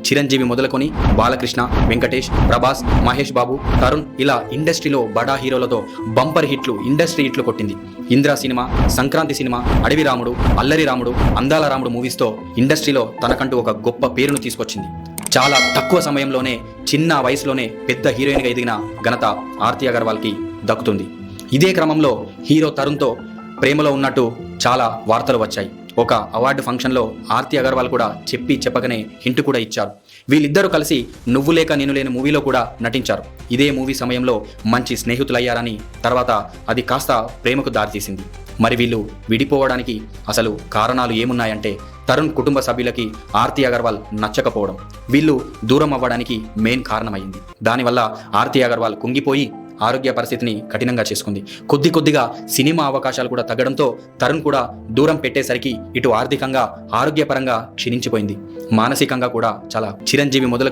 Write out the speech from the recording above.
చిరంజీవి మొదలుకొని బాలకృష్ణ, వెంకటేష్, ప్రభాస్, మహేష్ బాబు, తరుణ్ ఇలా ఇండస్ట్రీలో బడా హీరోలతో బంపర్ హిట్లు, ఇండస్ట్రీ హిట్లు కొట్టింది. ఇంద్ర సినిమా, సంక్రాంతి సినిమా, అడవి రాముడు, అల్లరి రాముడు, అందాల రాముడు మూవీస్తో ఇండస్ట్రీలో తనకంటూ ఒక గొప్ప పేరును తీసుకొచ్చింది. చాలా తక్కువ సమయంలోనే చిన్న వయసులోనే పెద్ద హీరోయిన్గా ఎదిగిన ఘనత ఆర్తి అగర్వాల్కి దక్కుతుంది. ఇదే క్రమంలో హీరో తరుణ్తో ప్రేమలో ఉన్నట్టు చాలా వార్తలు వచ్చాయి. ఒక అవార్డు ఫంక్షన్లో ఆర్తి అగర్వాల్ కూడా చెప్పకనే హింట్ కూడా ఇచ్చారు. వీళ్ళిద్దరూ కలిసి నువ్వు లేక నేను లేని మూవీలో కూడా నటించారు. ఇదే మూవీ సమయంలో మంచి స్నేహితులయ్యారని, తర్వాత అది కాస్త ప్రేమకు దారితీసింది. మరి వీళ్ళు విడిపోవడానికి అసలు కారణాలు ఏమున్నాయంటే తరుణ్ కుటుంబ సభ్యులకి ఆర్తి అగర్వాల్ నచ్చకపోవడం వీళ్ళు దూరం అవ్వడానికి మెయిన్ కారణమైంది. దానివల్ల ఆర్తి అగర్వాల్ కుంగిపోయి ఆరోగ్య పరిస్థితిని కఠినంగా చేసుకుంది. కొద్దిగా సినిమా అవకాశాలు కూడా తగ్గడంతో తరుణ్ కూడా దూరం పెట్టేసరికి ఇటు ఆర్థికంగా, ఆరోగ్యపరంగా క్షీణించిపోయింది. మానసికంగా కూడా చాలా చిరంజీవి మొదలుకొని